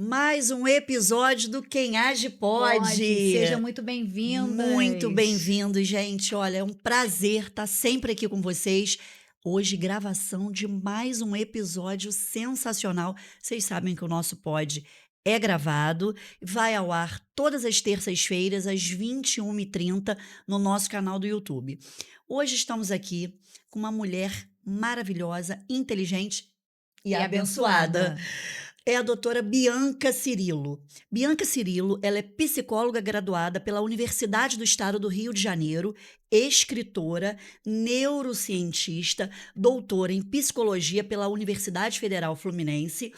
Mais um episódio do Quem Age Pode. Seja muito bem-vinda. Muito bem-vindo, gente. Olha, é um prazer estar sempre aqui com vocês. Hoje, gravação de mais um episódio sensacional. Vocês sabem que o nosso pod é gravado, vai ao ar todas as terças-feiras, às 21h30, no nosso canal do YouTube. Hoje estamos aqui com uma mulher maravilhosa, inteligente e abençoada. É a doutora Bianca Cirilo. Bianca Cirilo, ela é psicóloga graduada pela Universidade do Estado do Rio de Janeiro, escritora, neurocientista, doutora em psicologia pela Universidade Federal Fluminense.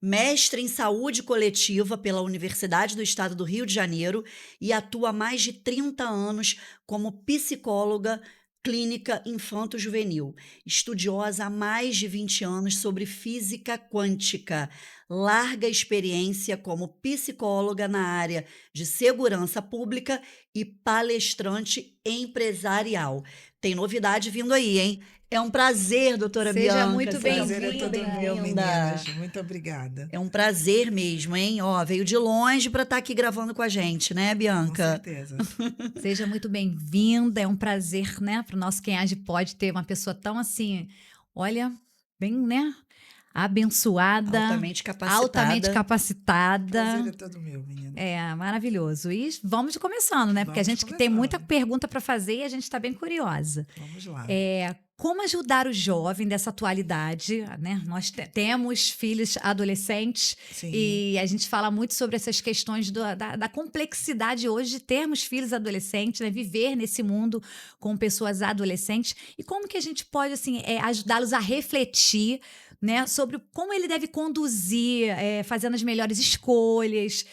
Mestre em saúde coletiva pela Universidade do Estado do Rio de Janeiro e atua há mais de 30 anos como psicóloga clínica infanto-juvenil, estudiosa há mais de 20 anos sobre física quântica, larga experiência como psicóloga na área de segurança pública e palestrante empresarial. Tem novidade vindo aí, hein? É um prazer, doutora Bianca. Seja muito bem-vinda. Prazer é todo meu, meninas. Muito obrigada. É um prazer mesmo, hein? Veio de longe para estar aqui gravando com a gente, né, Bianca? Com certeza. Seja muito bem-vinda. É um prazer, né, para o nosso Quem Age Pode ter uma pessoa tão assim, olha, bem, né, abençoada. Altamente capacitada. Altamente capacitada. Prazer é todo meu, menina. É, maravilhoso. E vamos começando, né? Porque a gente tem muita pergunta para fazer e a gente está bem curiosa. Vamos lá. Como ajudar o jovem dessa atualidade, né? Nós temos filhos adolescentes. Sim. E a gente fala muito sobre essas questões da complexidade hoje de termos filhos adolescentes, né? Viver nesse mundo com pessoas adolescentes e como que a gente pode assim, ajudá-los a refletir, né, sobre como ele deve conduzir, fazendo as melhores escolhas,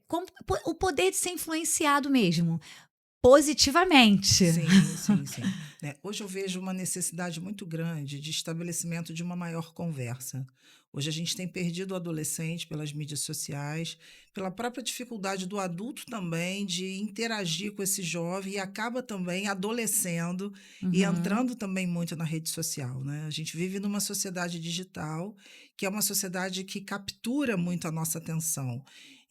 como o poder de ser influenciado mesmo. Positivamente. Sim. Hoje eu vejo uma necessidade muito grande de estabelecimento de uma maior conversa. Hoje a gente tem perdido o adolescente pelas mídias sociais, pela própria dificuldade do adulto também de interagir com esse jovem e acaba também adolescendo e entrando também muito na rede social, né? A gente vive numa sociedade digital, que é uma sociedade que captura muito a nossa atenção.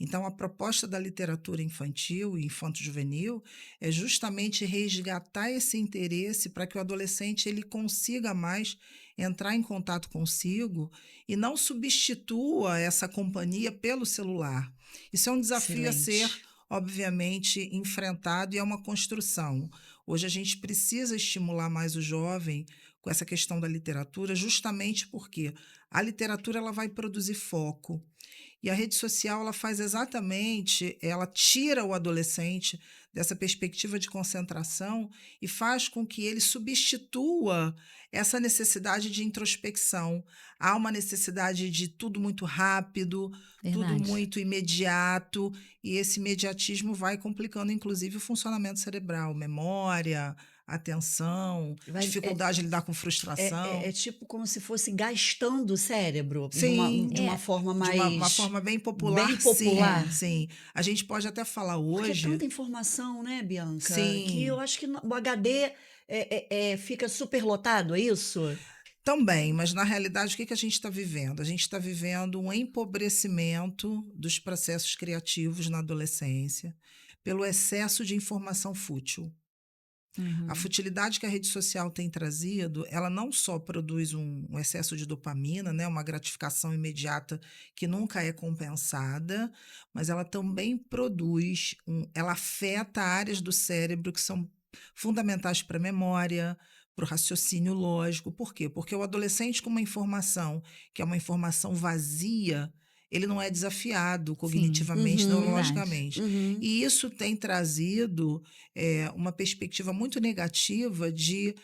Então, a proposta da literatura infantil e infanto-juvenil é justamente resgatar esse interesse para que o adolescente ele consiga mais entrar em contato consigo e não substitua essa companhia pelo celular. Isso é um desafio a ser, obviamente, enfrentado e é uma construção. Hoje a gente precisa estimular mais o jovem com essa questão da literatura, justamente porque a literatura ela vai produzir foco. E a rede social ela faz exatamente, ela tira o adolescente dessa perspectiva de concentração e faz com que ele substitua essa necessidade de introspecção. Há uma necessidade de tudo muito rápido, Verdade. tudo muito imediato, e esse imediatismo vai complicando, inclusive, o funcionamento cerebral, memória, atenção, dificuldade de lidar com frustração. É tipo como se fosse gastando o cérebro. Sim, de uma forma mais... De uma forma bem popular. Bem popular. Sim. A gente pode até falar hoje... Porque é tanta informação, né, Bianca? Sim. Que eu acho que o HD fica superlotado, é isso? Também, mas na realidade o que a gente está vivendo? A gente está vivendo um empobrecimento dos processos criativos na adolescência pelo excesso de informação fútil. A futilidade que a rede social tem trazido, ela não só produz um excesso de dopamina, né, uma gratificação imediata que nunca é compensada, mas ela também produz, ela afeta áreas do cérebro que são fundamentais para a memória, para o raciocínio lógico. Por quê? Porque o adolescente com uma informação que é uma informação vazia, ele não é desafiado cognitivamente, neurologicamente. E isso tem trazido uma perspectiva muito negativa de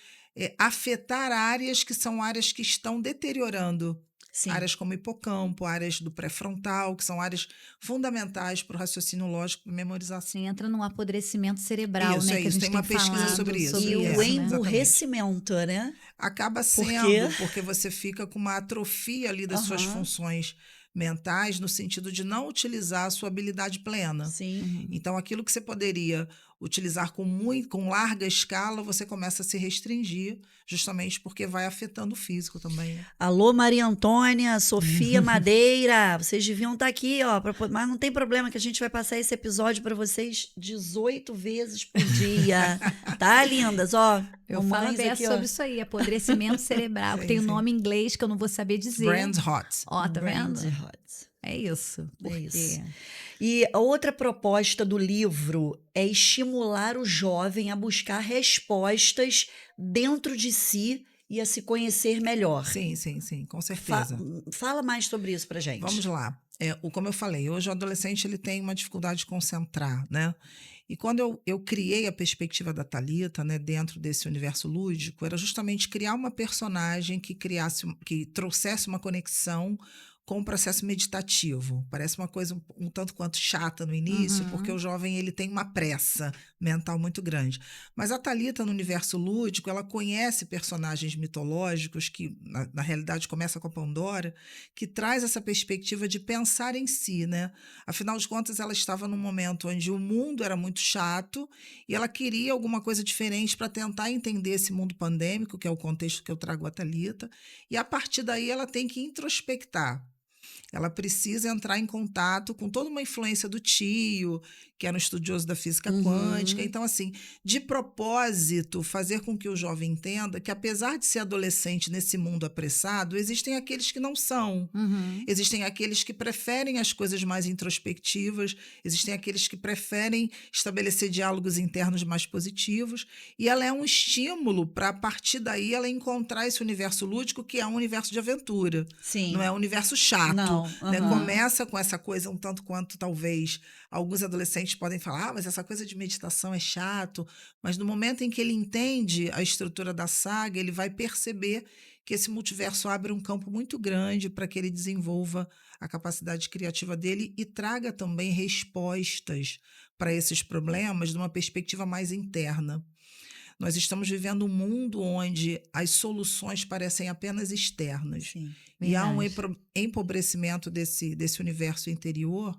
afetar áreas que são áreas que estão deteriorando. Sim. Áreas como hipocampo, áreas do pré-frontal, que são áreas fundamentais para o raciocínio lógico, para a memorização. Sim, entra num apodrecimento cerebral, isso, né? Que a gente tem uma pesquisa sobre isso. E o emburrecimento, né? Acaba sendo, porque você fica com uma atrofia ali das suas funções mentais, no sentido de não utilizar a sua habilidade plena. Sim. Então, aquilo que você poderia utilizar com larga escala, você começa a se restringir, justamente porque vai afetando o físico também, né? Alô, Maria Antônia, Sofia Madeira, vocês deviam estar aqui, ó, mas não tem problema que a gente vai passar esse episódio para vocês 18 vezes por dia, tá, lindas? Ó, Eu falo mamães bem aqui, ó. sobre isso aí, apodrecimento cerebral, que tem um Sim. nome em inglês que eu não vou saber dizer. Brands hot. Ó, tá Brand vendo? hot. É isso. Porque... isso. E a outra proposta do livro é estimular o jovem a buscar respostas dentro de si e a se conhecer melhor. Sim, com Fa- certeza. Fala mais sobre isso pra gente. Vamos lá. Como eu falei, hoje o adolescente ele tem uma dificuldade de concentrar, né? E quando eu criei a perspectiva da Thalita, né, dentro desse universo lúdico, era justamente criar uma personagem que trouxesse uma conexão com o processo meditativo. Parece uma coisa um tanto quanto chata no início, porque o jovem ele tem uma pressa mental muito grande. Mas a Thalita, no universo lúdico, ela conhece personagens mitológicos que, na realidade, começa com a Pandora, que traz essa perspectiva de pensar em si, né? Afinal de contas, ela estava num momento onde o mundo era muito chato e ela queria alguma coisa diferente para tentar entender esse mundo pandêmico, que é o contexto que eu trago a Thalita, e a partir daí ela tem que introspectar. Ela precisa entrar em contato com toda uma influência do tio, que era um estudioso da física quântica. Então, assim, de propósito, fazer com que o jovem entenda que, apesar de ser adolescente nesse mundo apressado, existem aqueles que não são. Existem aqueles que preferem as coisas mais introspectivas, existem aqueles que preferem estabelecer diálogos internos mais positivos. E ela é um estímulo para, a partir daí, ela encontrar esse universo lúdico, que é um universo de aventura. Sim. Não é um universo chato. Não, Né? aham. Começa com essa coisa um tanto quanto talvez alguns adolescentes podem falar, mas essa coisa de meditação é chato. Mas no momento em que ele entende a estrutura da saga, ele vai perceber que esse multiverso abre um campo muito grande para que ele desenvolva a capacidade criativa dele e traga também respostas para esses problemas de uma perspectiva mais interna. Nós estamos vivendo um mundo onde as soluções parecem apenas externas. Sim. E há um Verdade. empobrecimento desse universo interior,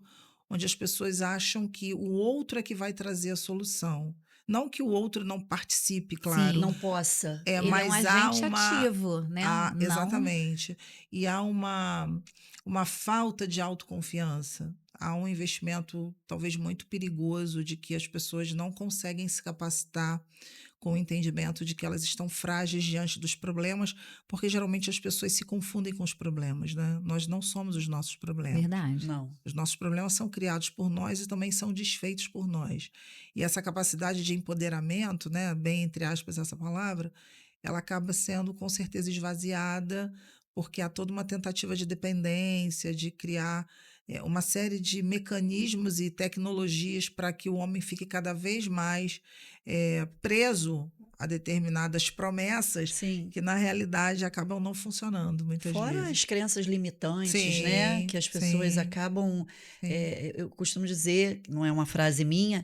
onde as pessoas acham que o outro é que vai trazer a solução. Não que o outro não participe, claro. Não possa. Ele é um Mas há agente ativo, né? Não... exatamente. E há uma falta de autoconfiança. Há um investimento talvez muito perigoso de que as pessoas não conseguem se capacitar com o entendimento de que elas estão frágeis diante dos problemas, porque geralmente as pessoas se confundem com os problemas, né? Nós não somos os nossos problemas. Verdade. Não. Os nossos problemas são criados por nós e também são desfeitos por nós. E essa capacidade de empoderamento, né, bem entre aspas essa palavra, ela acaba sendo com certeza esvaziada, porque há toda uma tentativa de dependência, de criar uma série de mecanismos e tecnologias para que o homem fique cada vez mais preso a determinadas promessas Sim. que, na realidade, acabam não funcionando muitas Fora vezes. as crenças limitantes, Sim, né? Que as pessoas sim, acabam. sim. Eu costumo dizer, não é uma frase minha,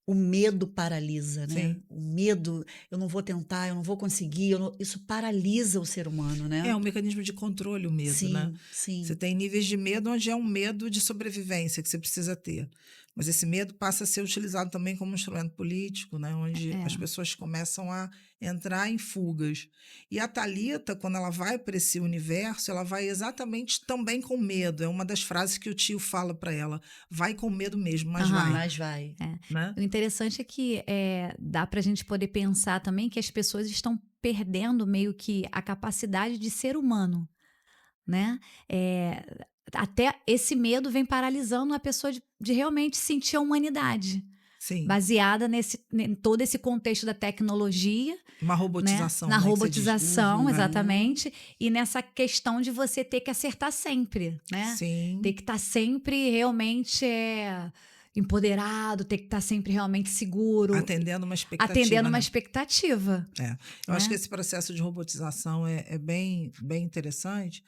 o medo paralisa, né? Sim. O medo, eu não vou tentar, eu não vou conseguir, isso paralisa o ser humano, né? É um mecanismo de controle, o medo, sim, né? sim. Você tem níveis de medo onde é um medo de sobrevivência que você precisa ter. Mas esse medo passa a ser utilizado também como instrumento político, né? Onde as pessoas começam a entrar em fugas. E a Thalita, quando ela vai para esse universo, ela vai exatamente também com medo. É uma das frases que o tio fala para ela. Vai com medo mesmo, mas vai. Mas vai. Né? O interessante é que dá para a gente poder pensar também que as pessoas estão perdendo meio que a capacidade de ser humano, né? Até esse medo vem paralisando a pessoa de realmente sentir a humanidade, Sim. baseada em todo esse contexto da tecnologia, Uma robotização. né? Na né, que você diz. robotização, Uhum. exatamente, e nessa questão de você ter que acertar sempre, né? Sim. Ter que estar sempre realmente empoderado, ter que estar sempre realmente seguro, Atendendo uma expectativa. atendendo uma né? expectativa. Eu acho que esse processo de robotização é bem, bem interessante.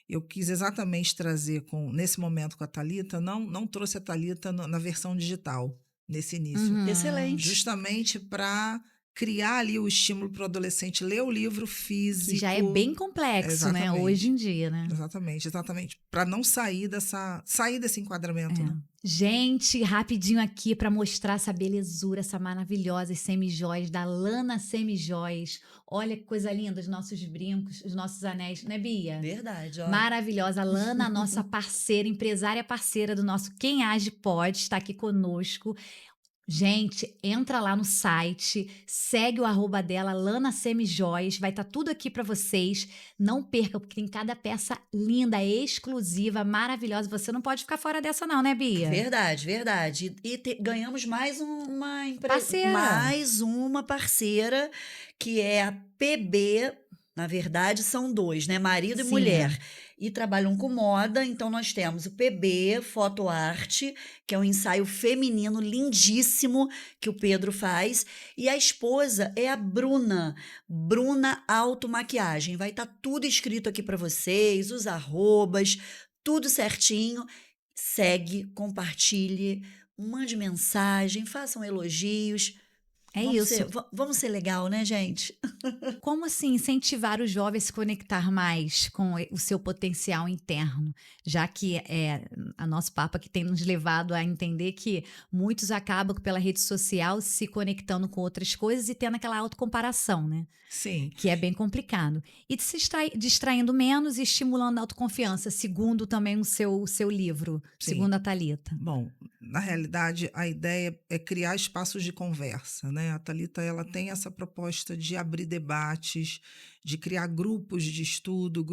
Eu quis exatamente trazer, nesse momento com a Thalita, não trouxe a Thalita na versão digital, nesse início. Uhum. Excelente. Justamente para criar ali o estímulo para o adolescente ler o livro físico. Que já é bem complexo, né? Exatamente. Hoje em dia, né? Exatamente. Para não sair desse enquadramento, né? Gente, rapidinho aqui para mostrar essa belezura, essa maravilhosa semijóias da Lana Semijóias. Olha que coisa linda, os nossos brincos, os nossos anéis, né, Bia? Verdade, ó. Maravilhosa. Lana, a nossa parceira, empresária parceira do nosso Quem Age Pode, está aqui conosco. Gente, entra lá no site, segue o arroba dela, Lana Semijóias, vai estar tudo aqui para vocês. Não perca, porque tem cada peça linda, exclusiva, maravilhosa. Você não pode ficar fora dessa não, né, Bia? Verdade. Ganhamos Parceira. mais uma parceira, que é a PB. Na verdade, são dois, né? Marido e Sim. mulher. E trabalham com moda, então nós temos o PB Foto Arte, que é um ensaio feminino lindíssimo que o Pedro faz, e a esposa é a Bruna Automaquiagem. Vai estar tudo escrito aqui para vocês, os arrobas, tudo certinho. Segue, compartilhe, mande mensagem, façam elogios. É Vamos isso. vamos ser legal, né, gente? Como assim incentivar os jovens a se conectar mais com o seu potencial interno? Já que a nosso papo que tem nos levado a entender que muitos acabam pela rede social se conectando com outras coisas e tendo aquela autocomparação, né? Sim. Que é bem complicado. E se distraindo menos e estimulando a autoconfiança, segundo também o seu livro, Sim. segundo a Thalita. Bom, na realidade, a ideia é criar espaços de conversa, né? A Thalita, ela tem essa proposta de abrir debates, de criar grupos de estudo,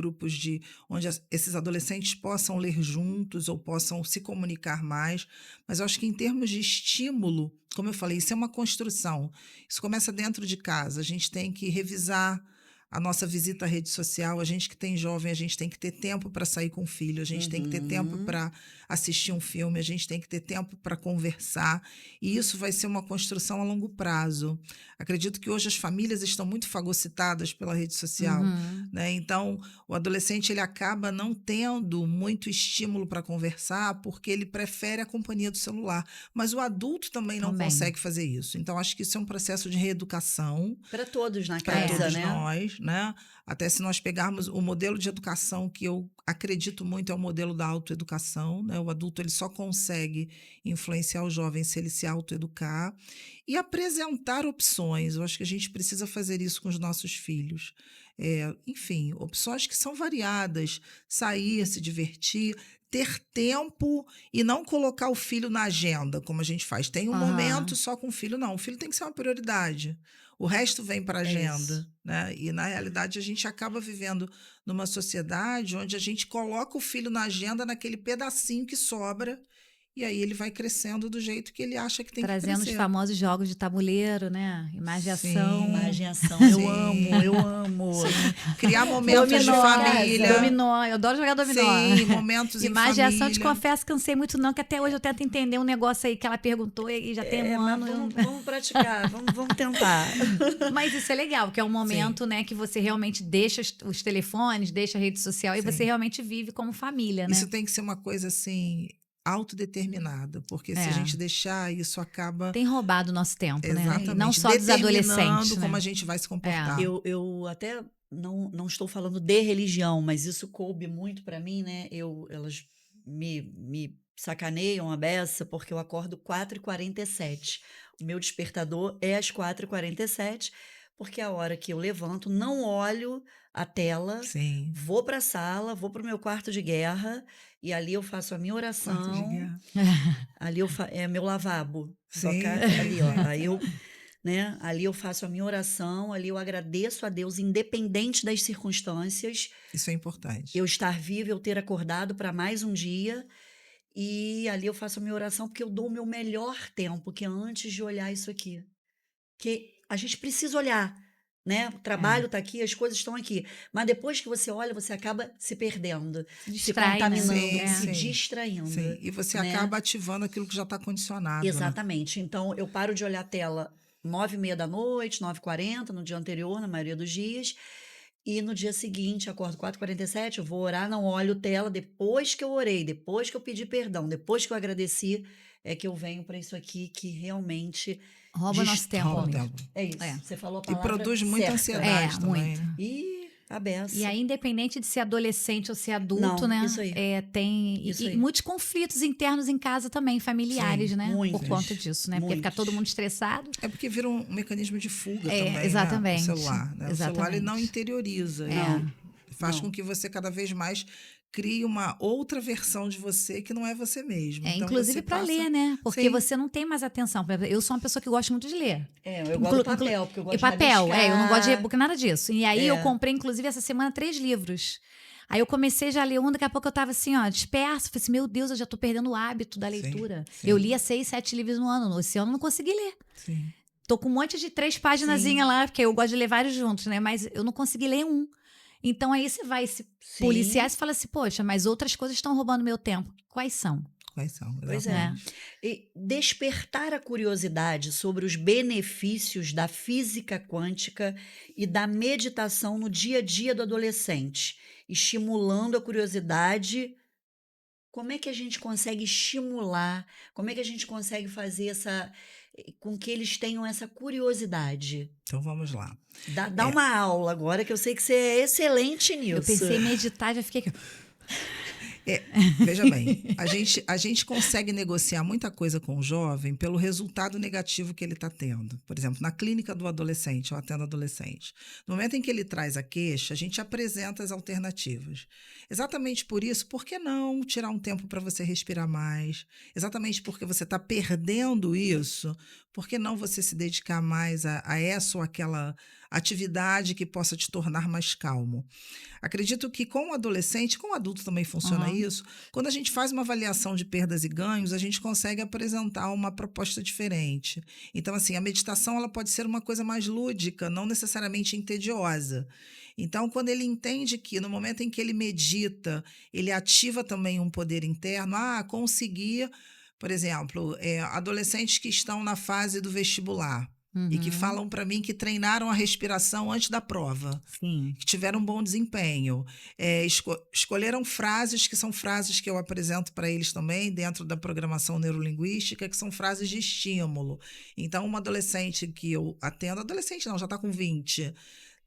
onde esses adolescentes possam ler juntos ou possam se comunicar mais. Mas eu acho que em termos de estímulo, como eu falei, isso é uma construção. Isso começa dentro de casa. A gente tem que revisar a nossa visita à rede social. A gente que tem jovem, a gente tem que ter tempo para sair com o filho, a gente tem que ter tempo para assistir um filme, a gente tem que ter tempo para conversar. E isso vai ser uma construção a longo prazo. Acredito que hoje as famílias estão muito fagocitadas pela rede social, né? Então, o adolescente ele acaba não tendo muito estímulo para conversar porque ele prefere a companhia do celular. Mas o adulto também não consegue fazer isso. Então, acho que isso é um processo de reeducação Para todos na para casa, todos né? nós, né? Até se nós pegarmos o modelo de educação que eu acredito muito é o modelo da autoeducação, né? O adulto ele só consegue influenciar o jovem se ele se autoeducar e apresentar opções. Eu acho que a gente precisa fazer isso com os nossos filhos. Enfim, opções que são variadas, sair, se divertir, ter tempo e não colocar o filho na agenda, como a gente faz. Tem um momento só com o filho, não. O filho tem que ser uma prioridade. O resto vem para a agenda, né? E, na realidade, a gente acaba vivendo numa sociedade onde a gente coloca o filho na agenda naquele pedacinho que sobra e aí ele vai crescendo do jeito que ele acha que tem que crescer. Trazendo os famosos jogos de tabuleiro, né? Imaginação. Imaginação. Sim. Eu amo. Sim. Criar momentos de Dominó, família. Dominó, eu adoro jogar dominó. Sim, momentos em Imaginação, família. te confesso que eu não sei muito não, que até hoje eu tento entender um negócio aí que ela perguntou e já tem um Mas ano. vamos praticar, vamos tentar. Mas isso é legal, que é um momento, né, que você realmente deixa os telefones, deixa a rede social e você realmente vive como família, né? Isso tem que ser uma coisa assim autodeterminada, porque se a gente deixar, isso acaba tem roubado o nosso tempo, exatamente, né? E não só dos adolescentes, né? como a gente vai se comportar. Eu até não estou falando de religião, mas isso coube muito para mim, né? Elas me sacaneiam a beça porque eu acordo 4h47. O meu despertador é às 4h47, porque a hora que eu levanto, não olho a tela, Sim. vou para a sala, vou para o meu quarto de guerra e ali eu faço a minha oração. Quarto de guerra. Ali é meu lavabo. Sim. Ali, ó. Aí ali eu faço a minha oração, ali eu agradeço a Deus, independente das circunstâncias. Isso é importante. Eu estar viva, eu ter acordado para mais um dia. E ali eu faço a minha oração porque eu dou o meu melhor tempo, que é antes de olhar isso aqui. Porque a gente precisa olhar, né? O trabalho está aqui, as coisas estão aqui. Mas depois que você olha, você acaba se perdendo, se contaminando, né? se distraindo. Sim. E você acaba ativando aquilo que já está condicionado. Exatamente. Né? Então, eu paro de olhar a tela 9h30 da noite, 9h40, no dia anterior, na maioria dos dias. E no dia seguinte, acordo 4h47, eu vou orar, não olho tela. Depois que eu orei, depois que eu pedi perdão, depois que eu agradeci, é que eu venho para isso aqui que realmente Rouba nosso tempo, Rouba amigo. tempo. é isso. É. Você falou a E palavra produz muita certa. ansiedade também, muito. né? E a beça. E aí, independente de ser adolescente ou ser adulto, Não, né? isso aí. Tem Isso e aí. muitos conflitos internos em casa também, familiares, Sim, né? Por muitos, conta disso, né? Porque fica todo muitos. mundo estressado. É porque vira um mecanismo de fuga também, né? O Exatamente. celular, né? O celular ele não Exatamente. interioriza, Não, ele faz com não. que você cada vez mais crie uma outra versão de você que não é você mesmo. Então Inclusive você para passa. ler, né? Porque Sim, você não tem mais atenção. Por exemplo, eu sou uma pessoa que gosta muito de ler. Eu gosto do papel, porque eu E gosto de papel, eu não gosto de rabiscar. e-book, nada disso. E aí eu É. comprei, inclusive, essa semana 3 livros. Aí eu comecei já a ler um, daqui a pouco eu tava assim, ó, dispersa. Falei assim, meu Deus, eu já tô perdendo o hábito da sim, leitura. sim, Eu lia 6, 7 livros no ano. Esse ano eu não consegui ler. sim. Tô com um monte de 3 paginazinhas Sim, lá, porque eu gosto de ler vários juntos, né? Mas eu não consegui ler um. Então aí você vai se policiar e sim. você fala assim, poxa, mas outras coisas estão roubando meu tempo. Quais são? Quais são? Pois é. Exatamente. E despertar a curiosidade sobre os benefícios da física quântica e da meditação no dia a dia do adolescente, estimulando a curiosidade. Como é que a gente consegue estimular? Como é que a gente consegue fazer com que eles tenham essa curiosidade? Então vamos lá. Dá É, uma aula agora, que eu sei que você é excelente Eu nisso. pensei em meditar e já fiquei aqui. Veja bem, a gente consegue negociar muita coisa com o jovem pelo resultado negativo que ele está tendo. Por exemplo, na clínica do adolescente, eu atendo adolescente. No momento em que ele traz a queixa, a gente apresenta as alternativas. Exatamente por isso, por que não tirar um tempo para você respirar mais? Exatamente porque você está perdendo isso, por que não você se dedicar mais a essa ou aquela atividade que possa te tornar mais calmo? Acredito que com o adolescente, com o adulto também funciona Uhum. isso. Quando a gente faz uma avaliação de perdas e ganhos, a gente consegue apresentar uma proposta diferente. Então, assim, a meditação ela pode ser uma coisa mais lúdica, não necessariamente entediosa. Então, quando ele entende que no momento em que ele medita, ele ativa também um poder interno, conseguir, por exemplo, adolescentes que estão na fase do vestibular. E que Uhum. falam para mim que treinaram a respiração antes da prova, Sim. que tiveram um bom desempenho. Escolheram frases que são frases que eu apresento para eles também, dentro da programação neurolinguística, que são frases de estímulo. Então, uma adolescente que eu atendo, adolescente não, já está com 20,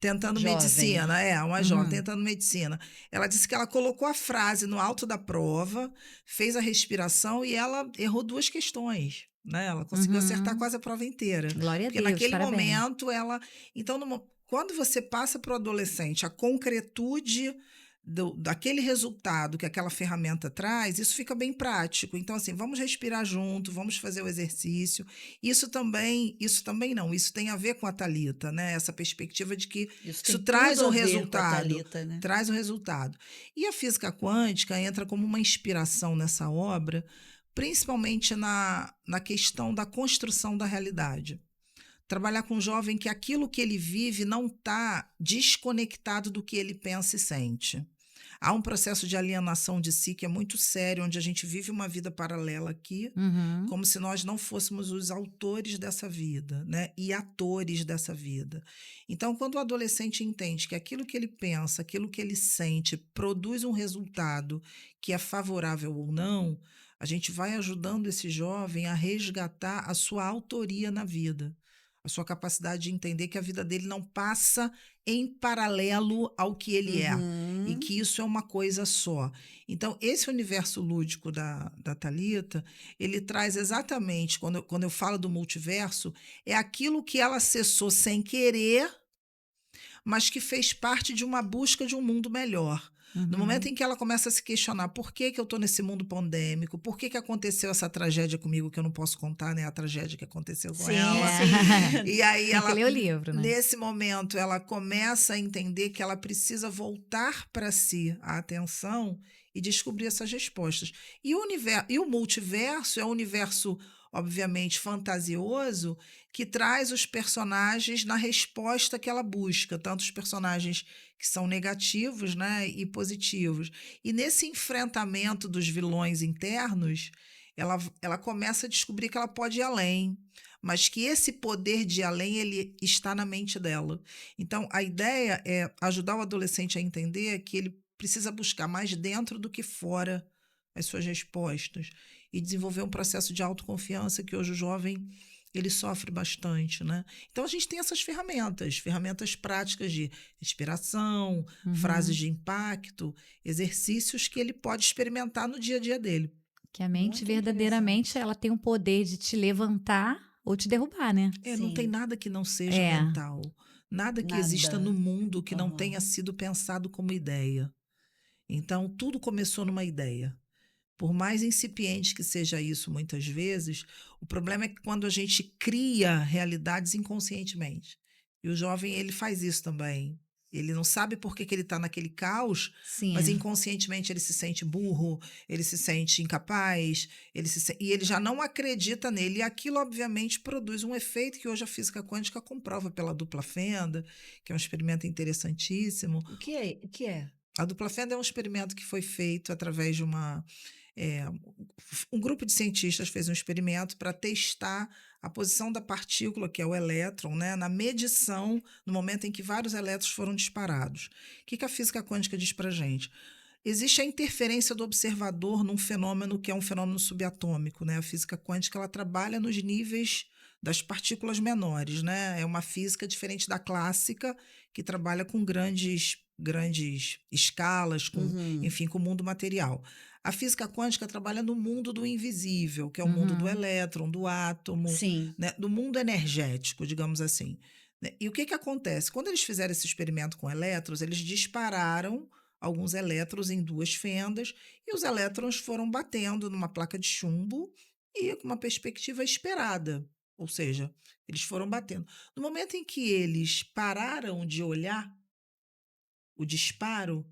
tentando Jovem. medicina, uma jovem, Uhum. tentando medicina. Ela disse que ela colocou a frase no alto da prova, fez a respiração e ela errou 2 questões. Né? Ela conseguiu acertar Uhum. quase a prova inteira. Glória a Porque Deus, naquele parabéns. momento ela. Então, quando você passa para o adolescente a concretude daquele resultado que aquela ferramenta traz, isso fica bem prático. Então, assim, vamos respirar junto, vamos fazer o exercício. Isso tem a ver com a Thalita, né? Essa perspectiva de que Isso isso tem traz tudo um a ver com a resultado. Thalita, né? Traz um resultado. E a física quântica entra como uma inspiração nessa obra, principalmente na questão da construção da realidade. Trabalhar com um jovem que aquilo que ele vive não está desconectado do que ele pensa e sente. Há um processo de alienação de si que é muito sério, onde a gente vive uma vida paralela aqui, Uhum. como se nós não fôssemos os autores dessa vida, né? E atores dessa vida. Então, quando o adolescente entende que aquilo que ele pensa, aquilo que ele sente, produz um resultado que é favorável ou não, a gente vai ajudando esse jovem a resgatar a sua autoria na vida, a sua capacidade de entender que a vida dele não passa em paralelo ao que ele é, e Uhum. que isso é uma coisa só. Então, esse universo lúdico da Thalita, ele traz exatamente, quando eu falo do multiverso, é aquilo que ela acessou sem querer, mas que fez parte de uma busca de um mundo melhor. No momento Uhum. em que ela começa a se questionar por que eu estou nesse mundo pandêmico, por que aconteceu essa tragédia comigo, que eu não posso contar, né? A tragédia que aconteceu com Sim, ela. sim. E aí Tem que ela, ler o livro, né? nesse momento, ela começa a entender que ela precisa voltar para si a atenção e descobrir essas respostas. E o multiverso é um universo, obviamente, fantasioso, que traz os personagens na resposta que ela busca, tanto os personagens que são negativos, né, e positivos. E nesse enfrentamento dos vilões internos, ela começa a descobrir que ela pode ir além, mas que esse poder de ir além ele está na mente dela. Então, a ideia é ajudar o adolescente a entender que ele precisa buscar mais dentro do que fora as suas respostas e desenvolver um processo de autoconfiança que hoje o jovem ele sofre bastante, né? Então a gente tem essas ferramentas práticas de respiração, frases de impacto, exercícios que ele pode experimentar no dia a dia dele. Que a mente Muito verdadeiramente ela tem o poder de te levantar ou te derrubar, né? Não tem Sim. nada que não seja É. mental, nada que exista no Nada. mundo que não Aham. tenha sido pensado como ideia. Então tudo começou numa ideia. Por mais incipiente que seja isso muitas vezes, o problema é que quando a gente cria realidades inconscientemente. E o jovem, ele faz isso também. Ele não sabe por que ele está naquele caos, mas Sim. inconscientemente ele se sente burro, ele se sente incapaz, e ele já não acredita nele. E aquilo, obviamente, produz um efeito que hoje a física quântica comprova pela dupla fenda, que é um experimento interessantíssimo. O que é? O que é? A dupla fenda é um experimento que foi feito através de um grupo de cientistas fez um experimento para testar a posição da partícula, que é o elétron, né, na medição, no momento em que vários elétrons foram disparados. O que a física quântica diz para a gente? Existe a interferência do observador num fenômeno que é um fenômeno subatômico, né? A física quântica ela trabalha nos níveis das partículas menores, né? É uma física diferente da clássica, que trabalha com grandes escalas, enfim, com o mundo material. A física quântica trabalha no mundo do invisível, que é o mundo do elétron, do átomo, Sim. né? Do mundo energético, digamos assim. Né? E o que acontece? Quando eles fizeram esse experimento com elétrons, eles dispararam alguns elétrons em duas fendas e os elétrons foram batendo numa placa de chumbo e com uma perspectiva esperada. Ou seja, eles foram batendo. No momento em que eles pararam de olhar o disparo,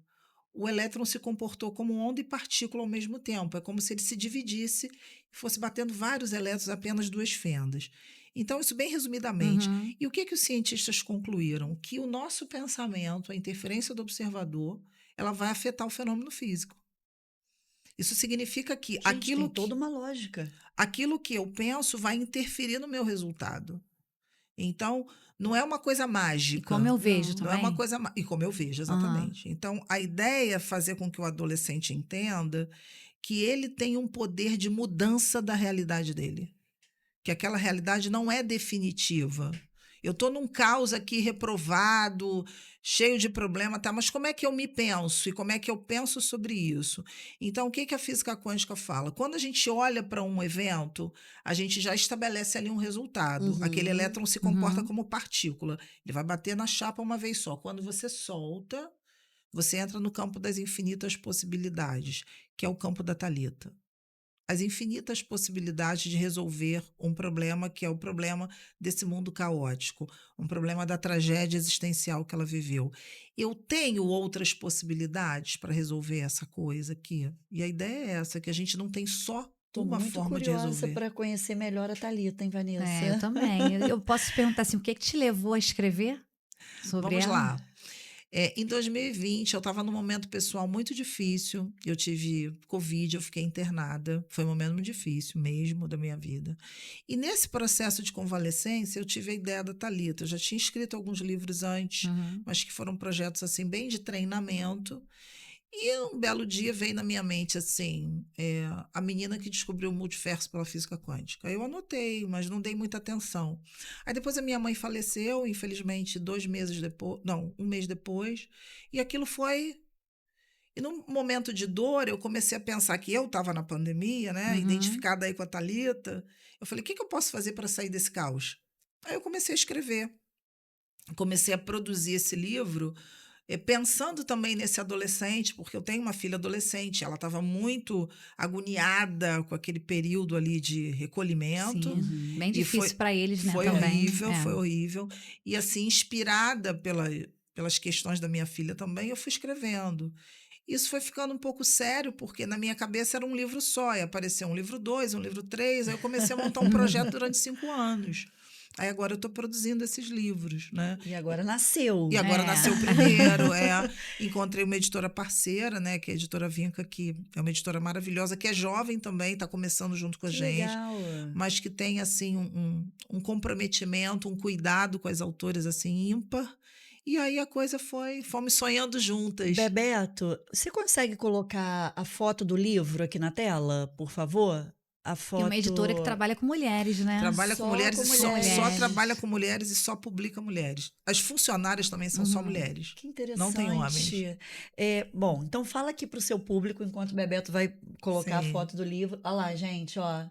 o elétron se comportou como onda e partícula ao mesmo tempo. É como se ele se dividisse e fosse batendo vários elétrons apenas duas fendas. Então, isso bem resumidamente. E o que os cientistas concluíram? Que o nosso pensamento, a interferência do observador, ela vai afetar o fenômeno físico. Isso significa que Gente, tem toda uma lógica. aquilo que eu penso vai interferir no meu resultado. Então, não é uma coisa mágica. E como eu vejo Não, Não é uma também. coisa. E como eu vejo, exatamente. Então, a ideia é fazer com que o adolescente entenda que ele tem um poder de mudança da realidade dele. Que aquela realidade não é definitiva. Eu estou num caos aqui reprovado, cheio de problema, tá? Mas como é que eu me penso e como é que eu penso sobre isso? Então, o que a física quântica fala? Quando a gente olha para um evento, a gente já estabelece ali um resultado. Aquele elétron se comporta como partícula. Ele vai bater na chapa uma vez só. Quando você solta, você entra no campo das infinitas possibilidades, que é o campo da Thalita. As infinitas possibilidades de resolver um problema que é o problema desse mundo caótico, um problema da tragédia existencial que ela viveu. Eu tenho outras possibilidades para resolver essa coisa aqui. E a ideia é essa, que a gente não tem só Tô uma muito forma de curiosa resolver. para conhecer melhor a Thalita, hein, Vanessa? É, eu também. Eu posso te perguntar assim, o que te levou a escrever sobre Vamos ela? lá. Em 2020, eu estava num momento pessoal muito difícil. Eu tive Covid, eu fiquei internada. Foi um momento muito difícil mesmo da minha vida. E nesse processo de convalescência, eu tive a ideia da Thalita. Eu já tinha escrito alguns livros antes, mas que foram projetos assim bem de treinamento. E um belo dia veio na minha mente assim, a menina que descobriu o multiverso pela física quântica. Eu anotei, mas não dei muita atenção. Aí depois a minha mãe faleceu, infelizmente, 2 meses depois, não, 1 mês depois, e aquilo foi. E num momento de dor, eu comecei a pensar que eu estava na pandemia, né? Identificada aí com a Thalita. Eu falei, o que eu posso fazer para sair desse caos? Aí eu comecei a escrever. Comecei a produzir esse livro pensando também nesse adolescente, porque eu tenho uma filha adolescente, ela estava muito agoniada com aquele período ali de recolhimento. Sim, bem E difícil para eles, né, foi também. horrível, foi horrível. E assim, inspirada pelas questões da minha filha também, eu fui escrevendo. Isso foi ficando um pouco sério, porque na minha cabeça era um livro só, e apareceu um livro 2, um livro 3, aí eu comecei a montar um projeto durante 5 anos. Aí agora eu estou produzindo esses livros, né? E agora nasceu. E agora É. nasceu o primeiro, encontrei uma editora parceira, né, que é a editora Vinca, que é uma editora maravilhosa, que é jovem também, está começando junto com a Que gente, legal. mas que tem assim um comprometimento, um cuidado com as autoras assim ímpar. E aí a coisa fomos sonhando juntas. Bebeto, você consegue colocar a foto do livro aqui na tela, por favor? A E uma foto. editora que trabalha com mulheres, né? Trabalha com Só mulheres com e só mulheres. trabalha com mulheres e só publica mulheres. As funcionárias também são só mulheres. Que Não tem homens. interessante. Bom, então fala aqui para o seu público, enquanto o Bebeto vai colocar a Sim. foto do livro. Olha lá, gente, ó.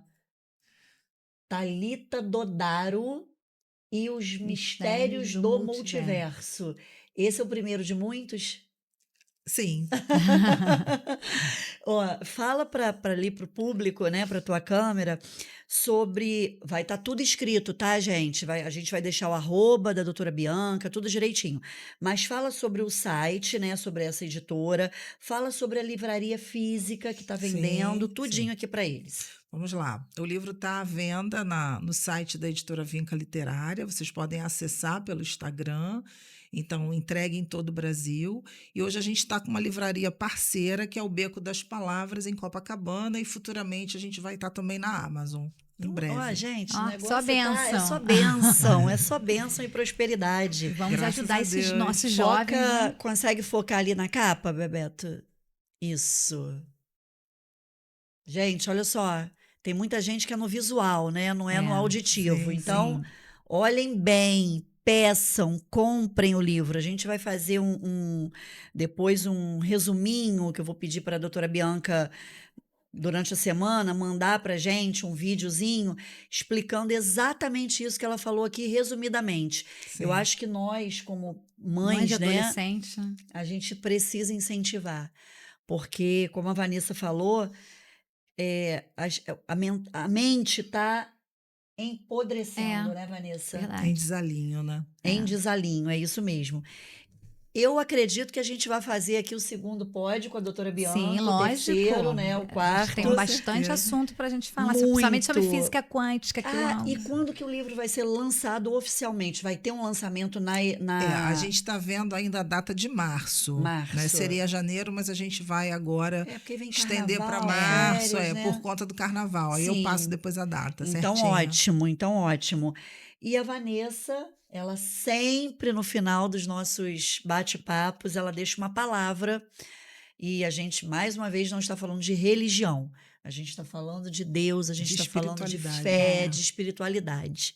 Thalita Dodaro e os Mistérios do Multiverso. Esse é o primeiro de muitos? Sim. Ó, fala para ali para o público, né, para tua câmera, sobre. Vai estar tudo escrito, tá, gente? A gente vai deixar o arroba da doutora Bianca, tudo direitinho. Mas fala sobre o site, né, sobre essa editora, fala sobre a livraria física que está vendendo, Sim, tudinho sim. aqui para eles. Vamos lá. O livro está à venda no site da editora Vinca Literária. Vocês podem acessar pelo Instagram. Então, entregue em todo o Brasil. E hoje a gente está com uma livraria parceira, que é o Beco das Palavras, em Copacabana. E futuramente a gente vai estar também na Amazon, em breve. Ó, gente, o Ó, negócio só é bênção. só bênção, é só bênção e prosperidade. Vamos Graças ajudar a esses Deus. nossos jovens. Né? Consegue focar ali na capa, Bebeto? Isso. Gente, olha só, tem muita gente que é no visual, né? Não é no auditivo. sim, Então, sim. olhem bem, peçam, comprem o livro. A gente vai fazer depois um resuminho que eu vou pedir para a doutora Bianca durante a semana mandar para gente um videozinho explicando exatamente isso que ela falou aqui resumidamente. Eu Sim. acho que nós, como Mãe mães, de né, adolescente. a gente precisa incentivar, porque, como a Vanessa falou, a mente está empodrecendo, né, Vanessa? Verdade. Em desalinho, né? Em desalinho, é isso mesmo. Eu acredito que a gente vai fazer aqui o segundo pod com a doutora Bianca, Sim, o lógico. terceiro, né, o A gente quarto. tem Com bastante certeza. assunto para a gente falar, principalmente sobre Muito. física quântica. Que eu amo. E quando que o livro vai ser lançado oficialmente? Vai ter um lançamento na... A gente está vendo ainda a data de março. Março. Né? Seria janeiro, mas a gente vai agora porque vem estender para carnaval, março, férias, né? por conta do carnaval. Aí eu Sim. passo depois a data, Então, certinho. ótimo, então ótimo. E a Vanessa, ela sempre no final dos nossos bate-papos, ela deixa uma palavra e a gente, mais uma vez, não está falando de religião. A gente está falando de Deus, a gente De está falando de espiritualidade. fé, de espiritualidade.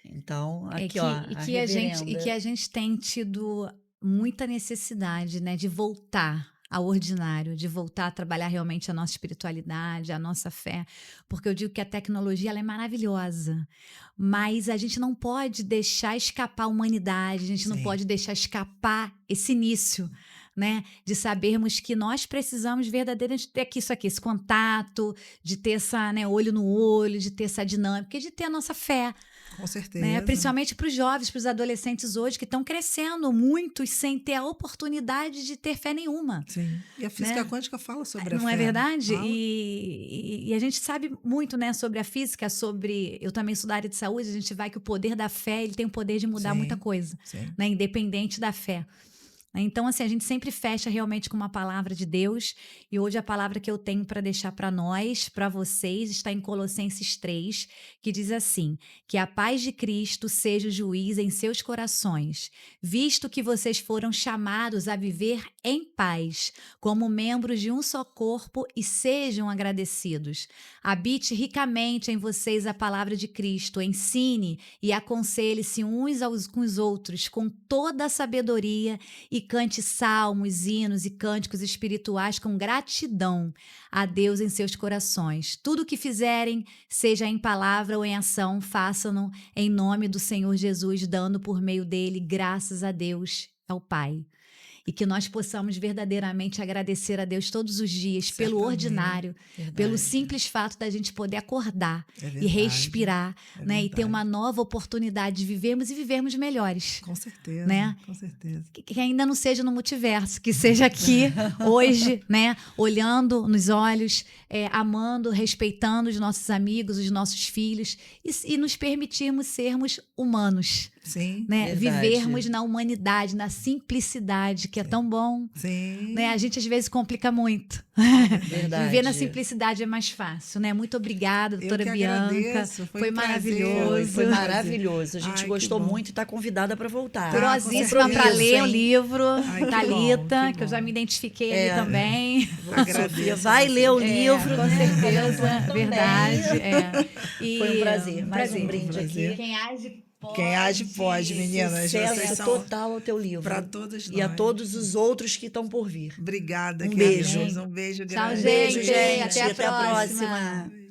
Então, aqui, ó, a que a gente, reverenda. e que a gente tem tido muita necessidade, né, de voltar ao ordinário, de voltar a trabalhar realmente a nossa espiritualidade, a nossa fé, porque eu digo que a tecnologia ela é maravilhosa, mas a gente não pode deixar escapar a humanidade, a gente não Sim. pode deixar escapar esse início, né, de sabermos que nós precisamos verdadeiramente ter isso aqui, esse contato, de ter essa, né, olho no olho, de ter essa dinâmica, de ter a nossa fé. Com certeza. Né? Principalmente para os jovens, para os adolescentes hoje, que estão crescendo muitos sem ter a oportunidade de ter fé nenhuma. Sim. E a física Né? quântica fala sobre a Não fé. é verdade? Fala. E a gente sabe muito, né, sobre a física, sobre... Eu também sou da área de saúde, a gente vai que o poder da fé ele tem o poder de mudar Sim, muita coisa, sim. né, independente da fé. Então, assim, a gente sempre fecha realmente com uma palavra de Deus, e hoje a palavra que eu tenho para deixar para nós, para vocês, está em Colossenses 3, que diz assim, que a paz de Cristo seja o juiz em seus corações, visto que vocês foram chamados a viver em paz, como membros de um só corpo, e sejam agradecidos. Habite ricamente em vocês a palavra de Cristo, ensine e aconselhe-se uns com os outros, com toda a sabedoria, e cante salmos, hinos e cânticos espirituais com gratidão a Deus em seus corações. Tudo o que fizerem, seja em palavra ou em ação, façam-no em nome do Senhor Jesus, dando por meio dele graças a Deus, ao Pai. E que nós possamos verdadeiramente agradecer a Deus todos os dias pelo Certamente. ordinário, Verdade. pelo simples fato da gente poder acordar É e verdade. respirar, É né, e ter verdade. uma nova oportunidade de vivermos e vivermos melhores. Com certeza. Né? Com certeza. Que ainda não seja no multiverso, que seja aqui, hoje, né, olhando nos olhos, amando, respeitando os nossos amigos, os nossos filhos, e nos permitirmos sermos humanos, Sim. né, Verdade. vivermos na humanidade, na simplicidade, que é tão bom. Sim. Né? A gente às vezes complica muito. Verdade. Viver na simplicidade é mais fácil, né? Muito obrigada, doutora Eu que Bianca. agradeço, Foi um prazer. maravilhoso. Foi maravilhoso. A gente Ai, que gostou bom. muito e está convidada para voltar. Curosíssima para Compromisso, ler o hein? livro, Ai, que Thalita, bom, que que eu já bom. me identifiquei ali também. Agradeço Sofia a vai você. ler o É, livro, com né? certeza, Também. verdade. É. E, Foi um prazer. Mais um prazer. brinde Prazer. aqui. Quem age pode. Quem age pode, meninas. Vocês Sucesso são total ao teu livro. para todos E a nós. todos os outros que estão por vir. Obrigada, Um queridos. beijo. Um beijo Tchau, grande. gente. Beijo, gente. Até a Até a próxima. próxima.